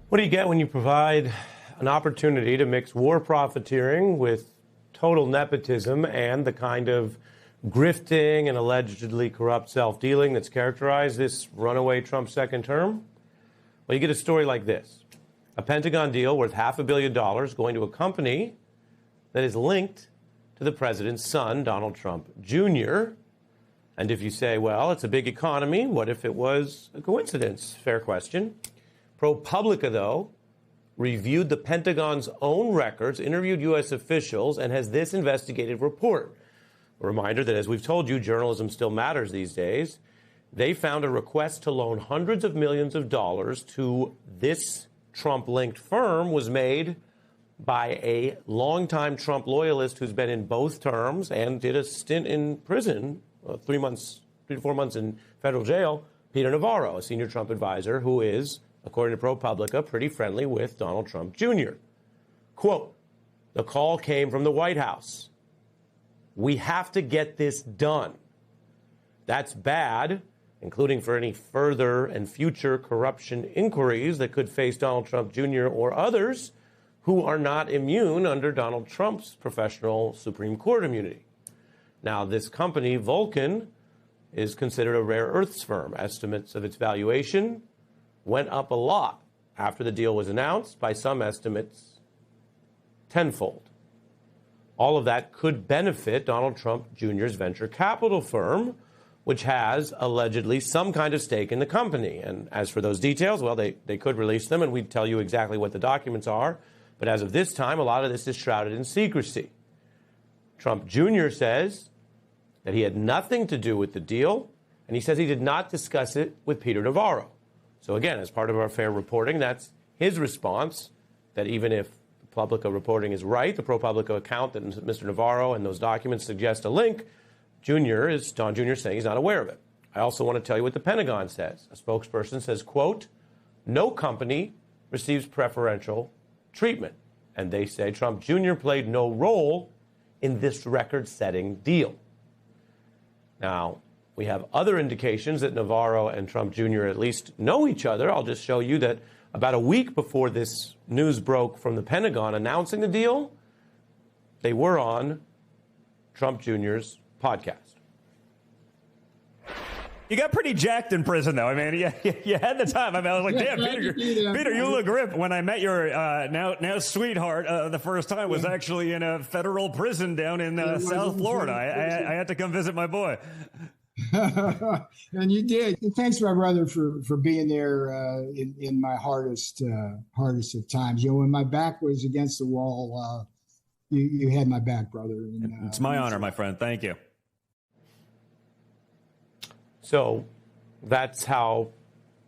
What do you get when you provide an opportunity to mix war profiteering with total nepotism and the kind of grifting and allegedly corrupt self-dealing that's characterized this runaway Trump second term? Well, you get a story like this. A Pentagon deal worth $500 million going to a company that is linked to the president's son, Donald Trump Jr. And if you say, well, it's a big economy, what if it was a coincidence? Fair question. ProPublica, though, reviewed the Pentagon's own records, interviewed U.S. officials, and has this investigative report. A reminder that, as we've told you, journalism still matters these days. They found a request to loan hundreds of millions of dollars to this Trump-linked firm was made by a longtime Trump loyalist who's been in both terms and did a stint in prison, 3 to 4 months in federal jail, Peter Navarro, a senior Trump advisor who is, according to ProPublica, pretty friendly with Donald Trump Jr. Quote, the call came from the White House. We have to get this done. That's bad, including for any further and future corruption inquiries that could face Donald Trump Jr. or others who are not immune under Donald Trump's professional Supreme Court immunity. Now, this company, Vulcan, is considered a rare earths firm. Estimates of its valuation went up a lot after the deal was announced, by some estimates, tenfold. All of that could benefit Donald Trump Jr.'s venture capital firm, which has allegedly some kind of stake in the company. And as for those details, well, they could release them, and we'd tell you exactly what the documents are. But as of this time, a lot of this is shrouded in secrecy. Trump Jr. says that he had nothing to do with the deal, and he says he did not discuss it with Peter Navarro. So again, as part of our fair reporting, that's his response, that even if the ProPublica reporting is right, the ProPublica account that Mr. Navarro and those documents suggest a link, Don Jr. saying he's not aware of it. I also want to tell you what the Pentagon says. A spokesperson says, quote, no company receives preferential treatment. And they say Trump Jr. played no role in this record-setting deal. Now, we have other indications that Navarro and Trump Jr. at least know each other. I'll just show you that about a week before this news broke from the Pentagon announcing the deal, they were on Trump Jr.'s podcast. You got pretty jacked in prison, though. I mean, you had the time. I mean, I was like, damn, Peter, you look ripped. When I met your now sweetheart the first time was actually in a federal prison down in South Florida. I had to come visit my boy. And you did. And thanks, my brother, for being there in my hardest of times. You know, when my back was against the wall, you had my back, brother. And, it's my honor, my friend. Thank you. So that's how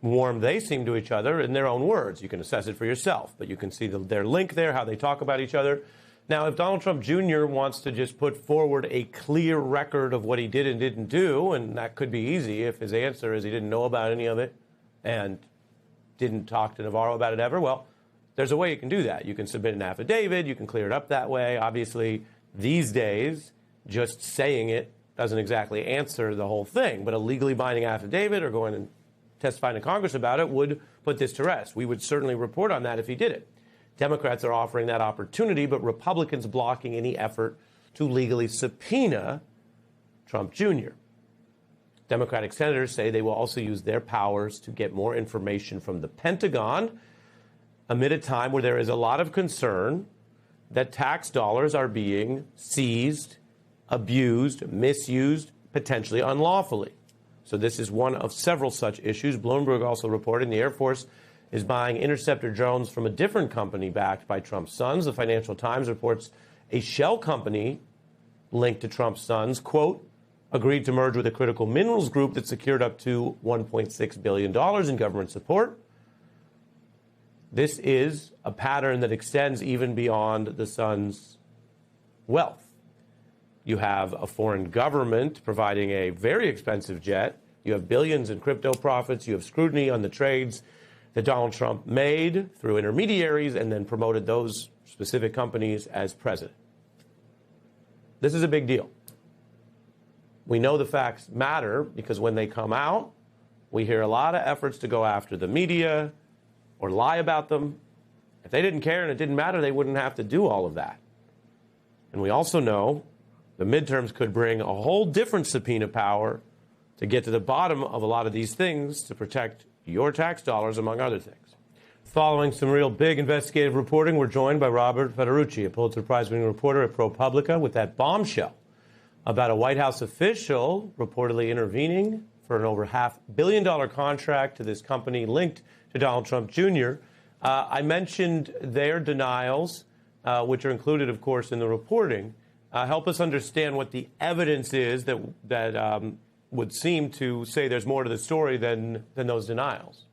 warm they seem to each other in their own words. You can assess it for yourself, but you can see their link there, how they talk about each other. Now, if Donald Trump Jr. wants to just put forward a clear record of what he did and didn't do, and that could be easy if his answer is he didn't know about any of it and didn't talk to Navarro about it ever, well, there's a way you can do that. You can submit an affidavit. You can clear it up that way. Obviously, these days, just saying it doesn't exactly answer the whole thing, but a legally binding affidavit or going and testifying to Congress about it would put this to rest. We would certainly report on that if he did it. Democrats are offering that opportunity, but Republicans blocking any effort to legally subpoena Trump Jr. Democratic senators say they will also use their powers to get more information from the Pentagon amid a time where there is a lot of concern that tax dollars are being seized, abused, misused, potentially unlawfully. So this is one of several such issues. Bloomberg also reporting the Air Force is buying interceptor drones from a different company backed by Trump's sons. The Financial Times reports a shell company linked to Trump's sons, quote, agreed to merge with a critical minerals group that secured up to $1.6 billion in government support. This is a pattern that extends even beyond the sons' wealth. You have a foreign government providing a very expensive jet. You have billions in crypto profits. You have scrutiny on the trades that Donald Trump made through intermediaries and then promoted those specific companies as president. This is a big deal. We know the facts matter because when they come out, we hear a lot of efforts to go after the media or lie about them. If they didn't care and it didn't matter, they wouldn't have to do all of that. And we also know the midterms could bring a whole different subpoena power to get to the bottom of a lot of these things to protect your tax dollars, among other things. Following some real big investigative reporting, we're joined by Robert Federucci, a Pulitzer Prize-winning reporter at ProPublica, with that bombshell about a White House official reportedly intervening for an over $500 million contract to this company linked to Donald Trump Jr. I mentioned their denials, which are included, of course, in the reporting. Help us understand what the evidence is that would seem to say there's more to the story than those denials.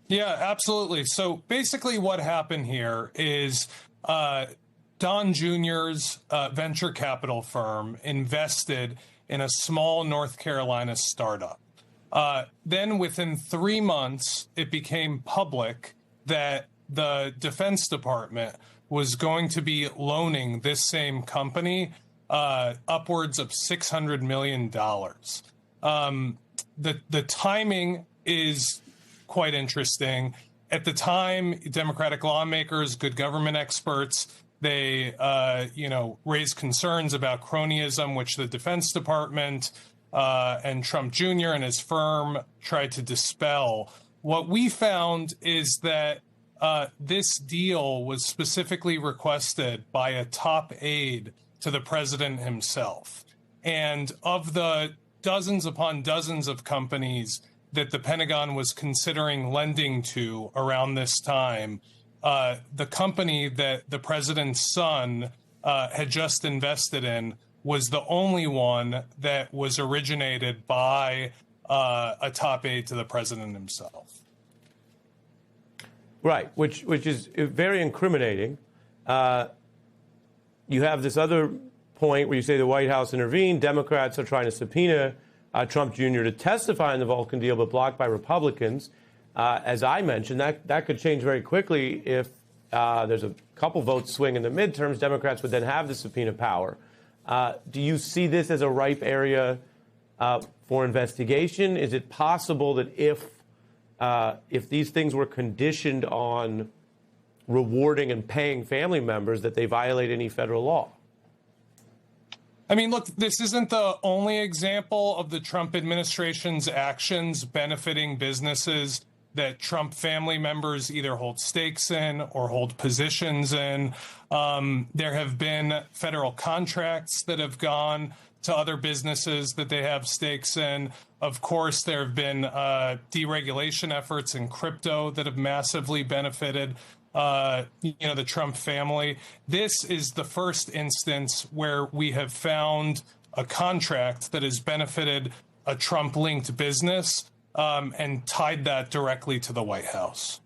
Yeah, absolutely. So basically what happened here is Don Jr.'s venture capital firm invested in a small North Carolina startup. Then within 3 months, it became public that the Defense Department was going to be loaning this same company upwards of $600 million. The timing is quite interesting. At the time, Democratic lawmakers, good government experts, they raised concerns about cronyism, which the Defense Department and Trump Jr. and his firm tried to dispel. What we found is that this deal was specifically requested by a top aide to the president himself. And of the dozens upon dozens of companies that the Pentagon was considering lending to around this time, the company that the president's son had just invested in was the only one that was originated by a top aide to the president himself. Right, which is very incriminating. You have this other point where you say the White House intervened. Democrats are trying to subpoena Trump Jr. to testify in the Vulcan deal, but blocked by Republicans. As I mentioned, that could change very quickly if there's a couple votes swing in the midterms. Democrats would then have the subpoena power. Do you see this as a ripe area for investigation? Is it possible that if these things were conditioned on rewarding and paying family members, that they violate any federal law? I mean, look, this isn't the only example of the Trump administration's actions benefiting businesses that Trump family members either hold stakes in or hold positions in. There have been federal contracts that have gone to other businesses that they have stakes in. Of course, there have been deregulation efforts in crypto that have massively benefited the Trump family. This is the first instance where we have found a contract that has benefited a Trump-linked business and tied that directly to the White House.